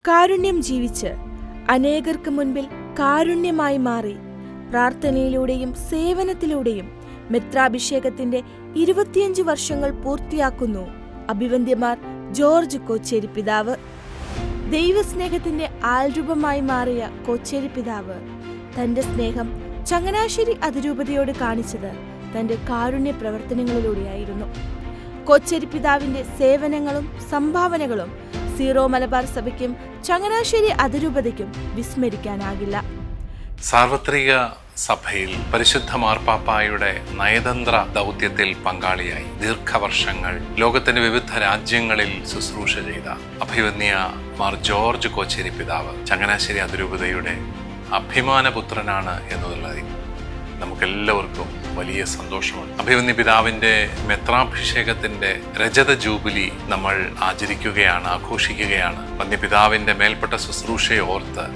കാരുണ്യം ജീവിച്ച് അനേകർക്ക് മുൻപിൽ കാരുണ്യമായി മാറി പ്രാർത്ഥനയിലൂടെയും സേവനത്തിലൂടെയും മെത്രാഭിഷേകത്തിന്റെ 25 വർഷങ്ങൾ പൂർത്തിയാക്കുന്നു അഭിവന്ദ്യമാർ ജോർജ് കോച്ചേരി പിതാവ്. ദൈവസ്നേഹത്തിന്റെ ആൾരൂപമായി മാറിയ കോച്ചേരി പിതാവ് തന്റെ സ്നേഹം ചങ്ങനാശ്ശേരി അതിരൂപതയോട് കാണിച്ചത് തന്റെ കാരുണ്യ പ്രവർത്തനങ്ങളിലൂടെയായിരുന്നു. കോച്ചേരി പിതാവിന്റെ സേവനങ്ങളും സംഭാവനകളും സീറോ മലബാർ സഭയ്ക്കും ചങ്ങനാശ്ശേരി അതിരൂപതയ്ക്കും വിസ്മരിക്കാനാകില്ല. സാർവത്രിക സഭയിൽ പരിശുദ്ധ മാർപ്പാപ്പായുടെ നയതന്ത്ര ദൗത്യത്തിൽ പങ്കാളിയായി ദീർഘവർഷങ്ങൾ ലോകത്തിന്റെ വിവിധ രാജ്യങ്ങളിൽ ശുശ്രൂഷ ചെയ്ത അഭിവന്യ മാർ ജോർജ് കോച്ചേരി പിതാവ് ചങ്ങനാശ്ശേരി അതിരൂപതയുടെ അഭിമാനപുത്രനാണ് എന്നുള്ളതിൽ നമുക്കെല്ലാവർക്കും വലിയ സന്തോഷമുണ്ട്. അഭിവന്യ പിതാവിന്റെ മെത്രാഭിഷേകത്തിന്റെ രജത ജൂബിലി നമ്മൾ ആഘോഷിക്കുകയാണ്. വന്യപിതാവിന്റെ മേൽപ്പെട്ട ശുശ്രൂഷയെ ഓർത്ത്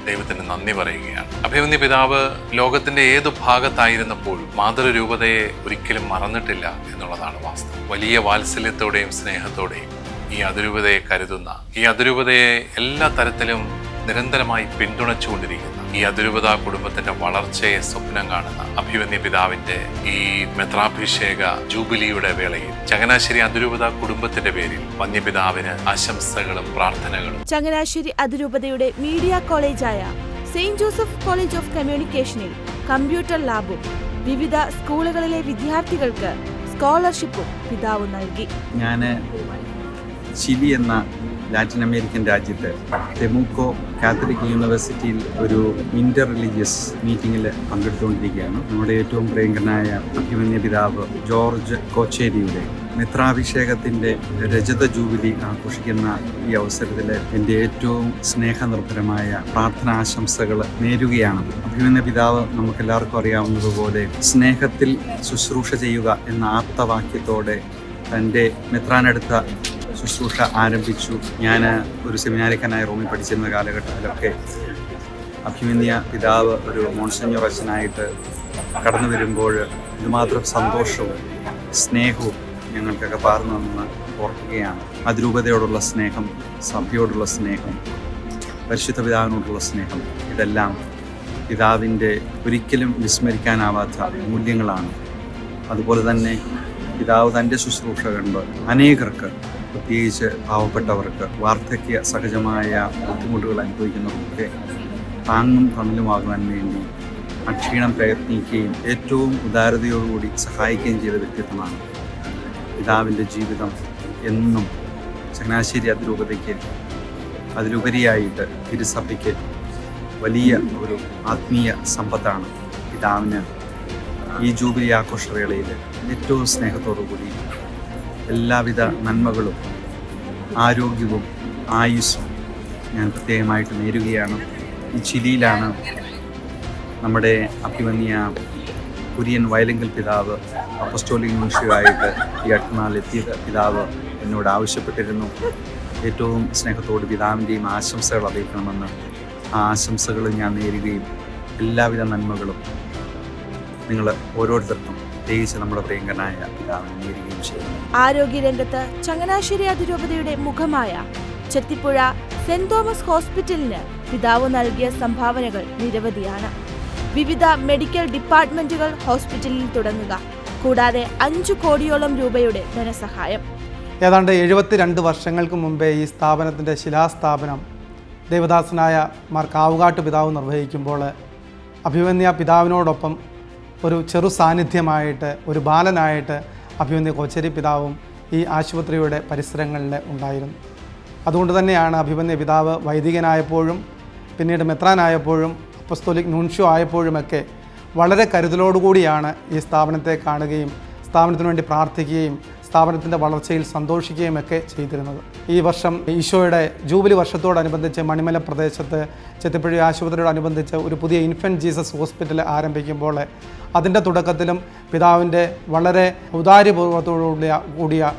ദൈവത്തിന് നന്ദി പറയുകയാണ്. അഭിവന്യ പിതാവ് ലോകത്തിന്റെ ഏതു ഭാഗത്തായിരുന്നപ്പോഴും മാതൃരൂപതയെ ഒരിക്കലും മറന്നിട്ടില്ല എന്നുള്ളതാണ് വാസ്തവം. വലിയ വാത്സല്യത്തോടെയും സ്നേഹത്തോടെയും ഈ അതിരൂപതയെ കരുതുന്ന, ഈ അതിരൂപതയെ എല്ലാ തരത്തിലും നിരന്തരമായി പിന്തുണച്ചുകൊണ്ടിരിക്കുന്ന, ഈ അതിരൂപത കുടുംബത്തിന്റെ വളർച്ചയെ സ്വപ്നം കാണുന്ന അഭിവന്യ പിതാവിന്റെ ഈ മെത്രാഭിഷേക ജൂബിലിയുടെ വേളയിൽ ചങ്ങനാശ്ശേരി അതിരൂപത കുടുംബത്തിന്റെ പേരിൽ വന്യപിതാവിന് ആശംസകളും പ്രാർത്ഥനകളും. ചങ്ങനാശ്ശേരി അതിരൂപതയുടെ മീഡിയ കോളേജായ സെയിന്റ് ജോസഫ് കോളേജ് ഓഫ് കമ്മ്യൂണിക്കേഷനിൽ കമ്പ്യൂട്ടർ ലാബും വിവിധ സ്കൂളുകളിലെ വിദ്യാർത്ഥികൾക്ക് സ്കോളർഷിപ്പും പിതാവ് നൽകി. ഞാൻ ചിലി എന്ന ലാറ്റിൻ അമേരിക്കൻ രാജ്യത്ത് തെമുക്കോ കാത്തലിക് യൂണിവേഴ്സിറ്റിയിൽ ഒരു ഇന്റർ റിലീജിയസ് മീറ്റിങ്ങിൽ പങ്കെടുത്തുകൊണ്ടിരിക്കുകയാണ്. നമ്മുടെ ഏറ്റവും പ്രിയങ്കരനായ അഭിമന്യ പിതാവ് ജോർജ് കോച്ചേരിയുടെ മെത്രാഭിഷേകത്തിൻ്റെ രജത ജൂബിലി ആഘോഷിക്കുന്ന ഈ അവസരത്തിൽ എൻ്റെ ഏറ്റവും സ്നേഹനിർഭരമായ പ്രാർത്ഥനാശംസകൾ നേരുകയാണ്. അഭിമന്യ പിതാവ് നമുക്കെല്ലാവർക്കും അറിയാവുന്നതുപോലെ സ്നേഹത്തിൽ ശുശ്രൂഷ ചെയ്യുക എന്ന ആപ്തവാക്യത്തോടെ തൻ്റെ മെത്രാനെടുത്ത ശുശ്രൂഷ ആരംഭിച്ചു. ഞാൻ ഒരു സെമിനാരിക്കനായി റോമിൽ പഠിച്ചിരുന്ന കാലഘട്ടത്തിലൊക്കെ അഭിമന്യ പിതാവ് ഒരു മോൺസിഞ്ഞോർ അച്ഛനായിട്ട് കടന്നു വരുമ്പോൾ ഇതുമാത്രം സന്തോഷവും സ്നേഹവും ഞങ്ങൾക്കൊക്കെ പകർന്നെന്ന് ഓർക്കുകയാണ്. അതിരൂപതയോടുള്ള സ്നേഹം, സഭയോടുള്ള സ്നേഹം, പരിശുദ്ധ പിതാവിനോടുള്ള സ്നേഹം, ഇതെല്ലാം പിതാവിൻ്റെ ഒരിക്കലും വിസ്മരിക്കാനാവാത്ത മൂല്യങ്ങളാണ്. അതുപോലെ തന്നെ പിതാവ് തൻ്റെ ശുശ്രൂഷ കണ്ട് അനേകർക്ക്, പ്രത്യേകിച്ച് പാവപ്പെട്ടവർക്ക്, വാർദ്ധക്യ സഹജമായ ബുദ്ധിമുട്ടുകൾ അനുഭവിക്കുന്നവർക്കൊക്കെ താങ്ങും തണലുമാകുവാൻ വേണ്ടി അക്ഷീണം പ്രയത്നിക്കുകയും ഏറ്റവും ഉദാരതയോടുകൂടി സഹായിക്കുകയും ചെയ്ത വ്യക്തിത്വമാണ്. പിതാവിൻ്റെ ജീവിതം എന്നും ചങ്ങനാശ്ശേരി അതിരൂപതയ്ക്ക്, അതിലുപരിയായിട്ട് തിരുസഭയ്ക്ക് വലിയ ഒരു ആത്മീയ സമ്പത്താണ്. പിതാവിന് ഈ ജൂബിലി ആഘോഷവേളയിൽ ഏറ്റവും സ്നേഹത്തോടുകൂടി എല്ലാവിധ നന്മകളും ആരോഗ്യവും ആയുസ്സും ഞാൻ പ്രത്യേകമായിട്ട് നേരുകയാണ്. ഈ ചിലിയിലാണ് നമ്മുടെ അഭിമന്യ കുര്യൻ വയലിങ്കൽ പിതാവ് അപ്പസ്തോലിക് നൂൻഷ്യോയായിട്ട് ഈ അടുത്തനാൾ എത്തിയത്. പിതാവ് എന്നോട് ആവശ്യപ്പെട്ടിരുന്നു ഏറ്റവും സ്നേഹത്തോട് പിതാവിൻ്റെയും ആശംസകൾ അറിയിക്കണമെന്ന്. ആ ആശംസകൾ ഞാൻ നേരുകയും എല്ലാവിധ നന്മകളും നിങ്ങൾ ഓരോരുത്തർക്കും, പ്രത്യേകിച്ച് നമ്മുടെ പ്രിയങ്കരനായ പിതാവിനെ നേരുകയും ചെയ്യുന്നു. ആരോഗ്യരംഗത്ത് ചങ്ങനാശ്ശേരി അതിരൂപതയുടെ മുഖമായ ചെത്തിപ്പുഴ സെന്റ് തോമസ് ഹോസ്പിറ്റലിന് പിതാവ് നൽകിയ സംഭാവനകൾ നിരവധിയാണ്. വിവിധ മെഡിക്കൽ ഡിപ്പാർട്ട്മെന്റുകൾ ഹോസ്പിറ്റലിൽ തുടങ്ങുക, കൂടാതെ 5 കോടിയോളം രൂപയുടെ ധനസഹായം. ഏതാണ്ട് 72 വർഷങ്ങൾക്ക് മുമ്പേ ഈ സ്ഥാപനത്തിൻ്റെ ശിലാസ്ഥാപനം ദേവദാസനായ മാർ കാവുകാട്ട് പിതാവ് നിർവഹിക്കുമ്പോൾ അഭിമന്യ പിതാവിനോടൊപ്പം ഒരു ചെറു സാന്നിധ്യമായിട്ട്, ഒരു ബാലനായിട്ട് അഭിമന്യ കോച്ചേരി പിതാവും ഈ ആശുപത്രിയുടെ പരിസരങ്ങളിൽ ഉണ്ടായിരുന്നു. അതുകൊണ്ട് തന്നെയാണ് അഭിമന്യ പിതാവ് വൈദികനായപ്പോഴും പിന്നീട് മെത്രാനായപ്പോഴും അപ്പസ്തോലിക് നൂൻഷ്യോ ആയപ്പോഴുമൊക്കെ വളരെ കരുതലോടുകൂടിയാണ് ഈ സ്ഥാപനത്തെ കാണുകയും സ്ഥാപനത്തിനു വേണ്ടി പ്രാർത്ഥിക്കുകയും സ്ഥാപനത്തിൻ്റെ വളർച്ചയിൽ സന്തോഷിക്കുകയും ഒക്കെ ചെയ്തിരുന്നത്. ഈ വർഷം ഈശോയുടെ ജൂബിലി വർഷത്തോടനുബന്ധിച്ച് മണിമല പ്രദേശത്ത് ചെത്തിപ്പുഴ ആശുപത്രിയോടനുബന്ധിച്ച് ഒരു പുതിയ ഇൻഫൻറ്റ് ജീസസ് ഹോസ്പിറ്റൽ ആരംഭിക്കുമ്പോൾ അതിൻ്റെ തുടക്കത്തിലും പിതാവിൻ്റെ വളരെ കൂടിയ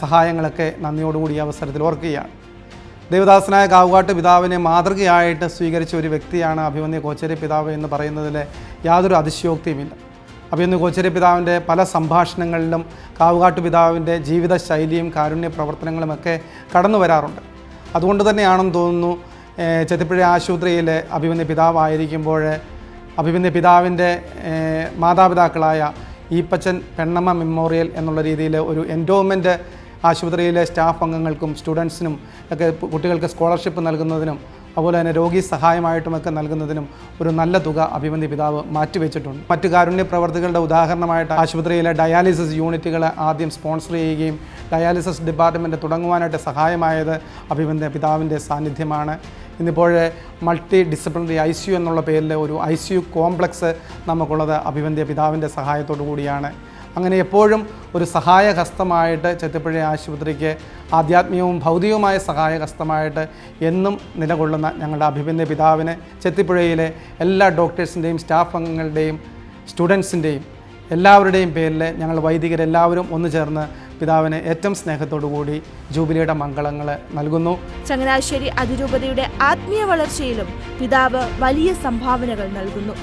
സഹായങ്ങളൊക്കെ നന്ദിയോടുകൂടി ഈ അവസരത്തിൽ ഓർക്കുകയാണ്. ദേവദാസനായ കാവുകാട്ട് പിതാവിനെ മാതൃകയായിട്ട് സ്വീകരിച്ച ഒരു വ്യക്തിയാണ് അഭിമന്യ കോച്ചേരി പിതാവ് എന്ന് പറയുന്നതിൽ യാതൊരു അതിശയോക്തിയുമില്ല. അഭിമന്യ കോച്ചേരി പിതാവിൻ്റെ പല സംഭാഷണങ്ങളിലും കാവുകാട്ട് പിതാവിൻ്റെ ജീവിത ശൈലിയും കാരുണ്യ പ്രവർത്തനങ്ങളുമൊക്കെ കടന്നു വരാറുണ്ട്. അതുകൊണ്ട് തന്നെയാണെന്ന് തോന്നുന്നു ചെത്തിപ്പുഴ ആശുപത്രിയിലെ അഭിമന്യ പിതാവായിരിക്കുമ്പോൾ അഭിമന്യ പിതാവിൻ്റെ മാതാപിതാക്കളായ ഈപ്പച്ചൻ പെണ്ണമ്മ മെമ്മോറിയൽ എന്നുള്ള രീതിയിൽ ഒരു എൻഡോമെൻ്റ് ആശുപത്രിയിലെ സ്റ്റാഫ് അംഗങ്ങൾക്കും സ്റ്റുഡൻസിനും ഒക്കെ കുട്ടികൾക്ക് സ്കോളർഷിപ്പ് നൽകുന്നതിനും അതുപോലെ തന്നെ രോഗി സഹായമായിട്ടുമൊക്കെ നൽകുന്നതിനും ഒരു നല്ല തുക അഭിമന്യ പിതാവ് മാറ്റിവെച്ചിട്ടുണ്ട്. മറ്റ് കാരുണ്യ പ്രവർത്തികളുടെ ഉദാഹരണമായിട്ട് ആശുപത്രിയിലെ ഡയാലിസിസ് യൂണിറ്റുകൾ ആദ്യം സ്പോൺസർ ചെയ്യുകയും ഡയാലിസിസ് ഡിപ്പാർട്ട്മെൻറ്റ് തുടങ്ങുവാനായിട്ട് സഹായമായത് അഭിമന്യ പിതാവിൻ്റെ സാന്നിധ്യമാണ്. ഇന്നിപ്പോൾ മൾട്ടി ഡിസിപ്ലിനറി ICU എന്നുള്ള പേരിൽ ഒരു ICU കോംപ്ലക്സ് നമുക്കുള്ളത് അഭിമന്യ പിതാവിൻ്റെ സഹായത്തോടു കൂടിയാണ്. അങ്ങനെ എപ്പോഴും ഒരു സഹായഹസ്തമായിട്ട് ചെത്തിപ്പുഴ ആശുപത്രിക്ക് ആധ്യാത്മികവും ഭൗതികവുമായ സഹായഹസ്തമായിട്ട് എന്നും നിലകൊള്ളുന്ന ഞങ്ങളുടെ അഭിമന്യ പിതാവിനെ ചെത്തിപ്പുഴയിലെ എല്ലാ ഡോക്ടേഴ്സിൻ്റെയും സ്റ്റാഫ് അംഗങ്ങളുടെയും സ്റ്റുഡൻസിൻ്റെയും എല്ലാവരുടെയും പേരിൽ ഞങ്ങൾ വൈദികരെല്ലാവരും ഒന്നു ചേർന്ന് പിതാവിന് ഏറ്റവും സ്നേഹത്തോടു കൂടി ജൂബിലിയുടെ മംഗളങ്ങൾ നൽകുന്നു. ചങ്ങനാശ്ശേരി അതിരൂപതയുടെ ആത്മീയ വളർച്ചയിലും പിതാവ് വലിയ സംഭാവനകൾ നൽകുന്നു.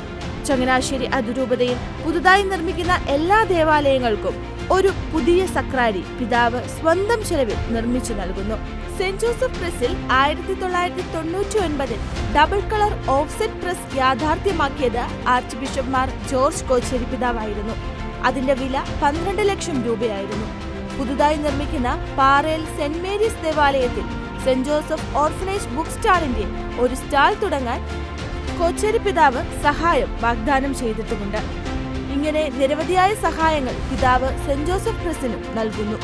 ചങ്ങനാശ്ശേരി അതിരൂപതയിൽ പുതുതായി നിർമ്മിക്കുന്ന എല്ലാ ദേവാലയങ്ങൾക്കും ഒരു പുതിയ സക്രാരി പിതാവ് സ്വന്തം ചെലവിൽ നിർമ്മിച്ചു നൽകുന്നു. സെന്റ് ജോസഫ് പ്രസിൽ 1999 ഡബിൾ കളർ ഓഫ്സെറ്റ് പ്രസ് യാഥാർത്ഥ്യമാക്കിയത് ആർച്ച് ബിഷപ്പ്മാർ ജോർജ് കോച്ചേരി പിതാവായിരുന്നു. അതിന്റെ വില 12 ലക്ഷം രൂപയായിരുന്നു. പുതുതായി നിർമ്മിക്കുന്ന പാറയിൽ സെന്റ് മേരീസ് ദേവാലയത്തിൽ സെന്റ് ജോസഫ് ഓർഫനേജ് ബുക്ക് സ്റ്റാളിന്റെ ഒരു സ്റ്റാൾ തുടങ്ങാൻ കോച്ചേരി പിതാവ് സഹായം വാഗ്ദാനം ചെയ്തിട്ടുമുണ്ട്. ഇങ്ങനെ നിരവധിയായ സഹായങ്ങൾ പിതാവ് സെന്റ് ജോസഫ് പ്രസിനും നൽകുന്നു.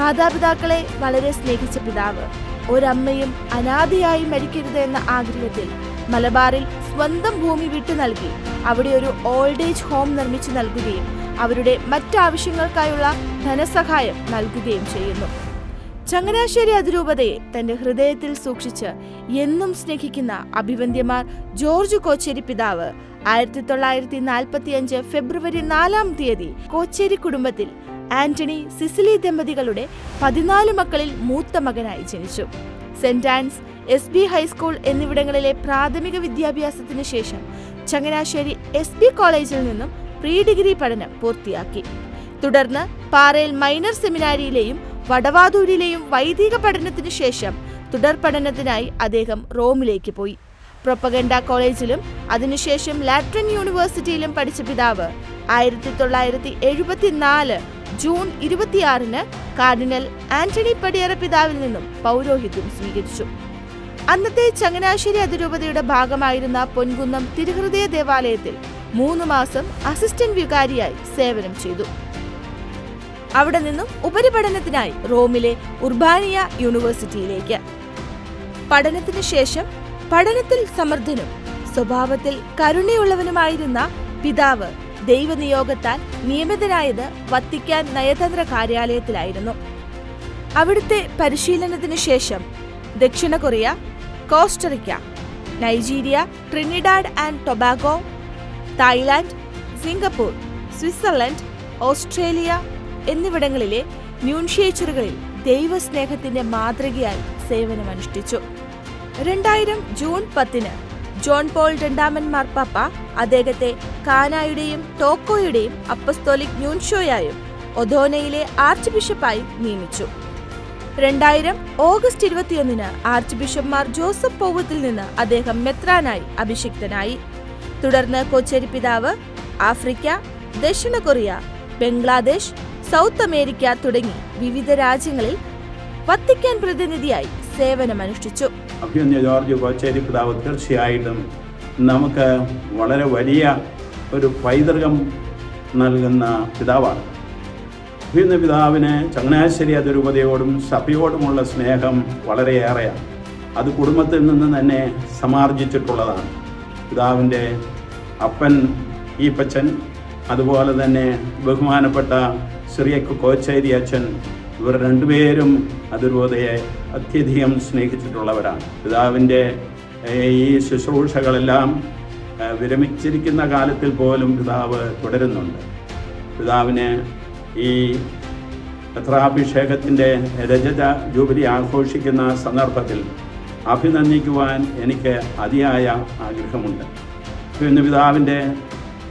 മാതാപിതാക്കളെ വളരെ സ്നേഹിച്ച പിതാവ് ഒരമ്മയും അനാഥയായി മരിക്കരുത് എന്ന ആഗ്രഹത്തിൽ മലബാറിൽ സ്വന്തം ഭൂമി വിട്ടു നൽകി അവിടെ ഒരു ഓൾഡ് ഏജ് ഹോം നിർമ്മിച്ചു നൽകുകയും അവരുടെ മറ്റാവശ്യങ്ങൾക്കായുള്ള ധനസഹായം നൽകുകയും ചെയ്യുന്നു. ചങ്ങനാശ്ശേരി അതിരൂപതയെ തന്റെ ഹൃദയത്തിൽ സൂക്ഷിച്ച് എന്നും സ്നേഹിക്കുന്ന അഭിവന്ദ്യമാർ ജോർജ് കോച്ചേരി പിതാവ് 1945 ഫെബ്രുവരി 4 കോച്ചേരി കുടുംബത്തിൽ ആന്റണി സിസിലി ദമ്പതികളുടെ 14 മക്കളിൽ മൂത്ത മകനായി ജനിച്ചു. സെന്റ് ആൻസ് SB ഹൈസ്കൂൾ എന്നിവിടങ്ങളിലെ പ്രാഥമിക വിദ്യാഭ്യാസത്തിന് ശേഷം ചങ്ങനാശ്ശേരി SB കോളേജിൽ നിന്നും പ്രീ ഡിഗ്രി പഠനം പൂർത്തിയാക്കി. തുടർന്ന് പാറയിൽ മൈനർ സെമിനാരിയിലെയും വടവാതൂരിലെയും വൈദിക പഠനത്തിന് ശേഷം തുടർ പഠനത്തിനായി അദ്ദേഹം റോമിലേക്ക് പോയി. പ്രൊപ്പഗണ്ട കോളേജിലും അതിനുശേഷം ലാറ്ററൻ യൂണിവേഴ്സിറ്റിയിലും പഠിച്ച പിതാവ് 1974 ജൂൺ 26 കാർഡിനൽ ആന്റണി പടിയറ പിതാവിൽ നിന്നും പൗരോഹിത്യം സ്വീകരിച്ചു. അന്നത്തെ ചങ്ങനാശ്ശേരി അതിരൂപതയുടെ ഭാഗമായിരുന്ന പൊൻകുന്നം തിരുഹൃദയ ദേവാലയത്തിൽ 3 മാസം അസിസ്റ്റന്റ് വികാരിയായി സേവനം ചെയ്തു. അവിടെ നിന്നും ഉപരിപഠനത്തിനായി റോമിലെ ഉർബാനിയ യൂണിവേഴ്സിറ്റിയിലേക്ക്. പഠനത്തിന് ശേഷം പഠനത്തിൽ സമർത്ഥനും സ്വഭാവത്തിൽ കരുണയുള്ളവനുമായിരുന്ന പിതാവ് ദൈവനിയോഗത്താൽ നിയമിതനായത് വത്തിക്കാൻ നയതന്ത്ര കാര്യാലയത്തിലായിരുന്നു. അവിടുത്തെ പരിശീലനത്തിന് ശേഷം ദക്ഷിണ Korea, Costa Rica, Nigeria, Trinidad and Tobago, Thailand, Singapore, Switzerland, Australia എന്നിവിടങ്ങളിലെ ന്യൂൻഷിയേച്ചറുകളിൽ ദൈവസ്നേഹത്തിന്റെ മാതൃകയായി സേവനമനുഷ്ഠിച്ചു. 2000 ജൂൺ 10 ജോൺ പോൾ രണ്ടാമൻ മാർപ്പാപ്പ അദ്ദേഹത്തെ കാനായുടെയും ടോക്കോയുടെയും അപ്പസ്തോലിക് ന്യൂൻഷോയായും ഒധോനയിലെ ആർച്ച് ബിഷപ്പായും നിയമിച്ചു. 2000 ഓഗസ്റ്റ് 21 ആർച്ച് ബിഷപ്പ്മാർ ജോസഫ് പൗവത്തിൽ നിന്ന് അദ്ദേഹം മെത്രാനായി അഭിഷിക്തനായി. തുടർന്ന് കോച്ചേരി പിതാവ് ആഫ്രിക്ക, ദക്ഷിണ കൊറിയ, ബംഗ്ലാദേശ്, സൗത്ത് അമേരിക്ക തുടങ്ങി വിവിധ രാജ്യങ്ങളിൽ വത്തിക്കാൻ പ്രതിനിധിയായി സേവനമനുഷ്ഠിച്ചു. അഭിമന്യ ജോർജ് കോച്ചേരി പിതാവ് തീർച്ചയായിട്ടും നമുക്ക് വളരെ വലിയ ഒരു പൈതൃകം നൽകുന്ന പിതാവാണ്. അഭിമന്യ പിതാവിന് ചങ്ങനാശ്ശേരി അതിരൂപതയോടും സഭയോടുമുള്ള സ്നേഹം വളരെയേറെയാണ്. അത് കുടുംബത്തിൽ നിന്ന് തന്നെ സമാർജിച്ചിട്ടുള്ളതാണ്. പിതാവിൻ്റെ അപ്പൻ ഈപ്പച്ചൻ, അതുപോലെ തന്നെ ബഹുമാനപ്പെട്ട സിറിയക്ക് കോച്ചേരി അച്ഛൻ, ഇവർ രണ്ടുപേരും അതിരൂപതയെ അത്യധികം സ്നേഹിച്ചിട്ടുള്ളവരാണ്. പിതാവിൻ്റെ ഈ ശുശ്രൂഷകളെല്ലാം വിരമിച്ചിരിക്കുന്ന കാലത്തിൽ പോലും പിതാവ് തുടരുന്നുണ്ട്. പിതാവിന് ഈ പത്രാഭിഷേകത്തിൻ്റെ രജത ജൂബിലി ആഘോഷിക്കുന്ന സന്ദർഭത്തിൽ അഭിനന്ദിക്കുവാൻ എനിക്ക് അതിയായ ആഗ്രഹമുണ്ട്. പിന്നെ പിതാവിൻ്റെ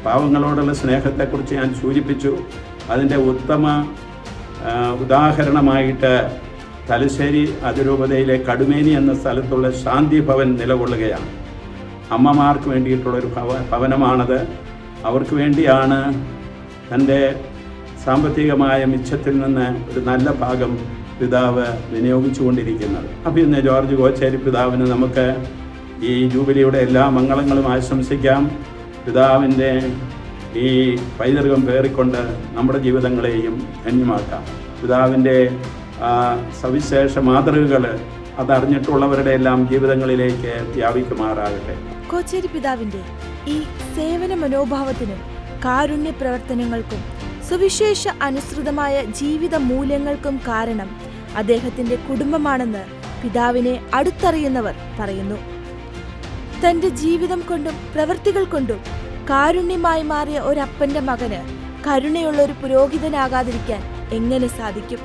പാവങ്ങളോടുള്ള സ്നേഹത്തെക്കുറിച്ച് ഞാൻ സൂചിപ്പിച്ചു. അതിൻ്റെ ഉത്തമ ഉദാഹരണമായിട്ട് തലശ്ശേരി അതിരൂപതയിലെ കടുമേനി എന്ന സ്ഥലത്തുള്ള ശാന്തി ഭവൻ നിലകൊള്ളുകയാണ്. അമ്മമാർക്ക് വേണ്ടിയിട്ടുള്ളൊരു ഭവനമാണത്. അവർക്ക് വേണ്ടിയാണ് തൻ്റെ സാമ്പത്തികമായ മിച്ചത്തിൽ നിന്ന് ഒരു നല്ല ഭാഗം പിതാവ് വിനിയോഗിച്ചുകൊണ്ടിരിക്കുന്നത്. അഭിനന്ദ ജോർജ് കോച്ചേരി പിതാവിന് നമുക്ക് ഈ ജൂബിലിയുടെ എല്ലാ മംഗളങ്ങളും ആശംസിക്കാം. പിതാവിൻ്റെ ഈ പൈതൃകം പേറിക്കൊണ്ട് നമ്മുടെ ജീവിതങ്ങളെയും ധന്യമാക്കാം. പിതാവിൻ്റെ സവിശേഷ മാതൃകകൾ അതറിഞ്ഞിട്ടുള്ളവരുടെ എല്ലാം ജീവിതങ്ങളിലേക്ക് വ്യാപിക്കുമാറാകട്ടെ. കോച്ചേരി പിതാവിന്റെ ഈ സേവന മനോഭാവത്തിനും കാരുണ്യ പ്രവർത്തനങ്ങൾക്കും സുവിശേഷ അനുസൃതമായ ജീവിത മൂല്യങ്ങൾക്കും കാരണം അദ്ദേഹത്തിന്റെ കുടുംബമാണെന്ന് പിതാവിനെ അടുത്തറിയുന്നവർ പറയുന്നു. തന്റെ ജീവിതം കൊണ്ടും പ്രവൃത്തികൾ കൊണ്ടും കാരുണ്യമായി മാറിയ ഒരപ്പന്റെ മകന് കരുണയുള്ള ഒരു പുരോഹിതനാകാതിരിക്കാൻ എങ്ങനെ സാധിക്കും?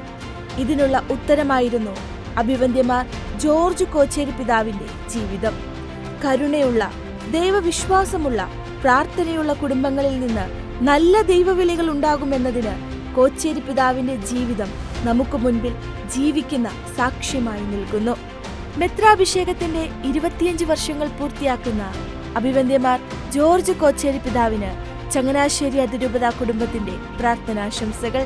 ഇതിനുള്ള ഉത്തരമായിരുന്നു അഭിവന്ദ്യമാർ ജോർജ് കോച്ചേരി പിതാവിന്റെ ജീവിതം. കരുണയുള്ള, ദൈവവിശ്വാസമുള്ള, പ്രാർത്ഥനയുള്ള കുടുംബങ്ങളിൽ നിന്ന് നല്ല ദൈവവിളികൾ ഉണ്ടാകുമെന്നതിന് കോച്ചേരി പിതാവിന്റെ ജീവിതം നമുക്ക് മുൻപിൽ ജീവിക്കുന്ന സാക്ഷ്യമായി നിൽക്കുന്നു. മെത്രാഭിഷേകത്തിന്റെ 25 വർഷങ്ങൾ പൂർത്തിയാക്കുന്ന അഭിവന്ദ്യമാർ ജോർജ് കോച്ചേരി പിതാവിന് ചങ്ങനാശ്ശേരി അതിരൂപത കുടുംബത്തിന്റെ പ്രാർത്ഥനാശംസകൾ.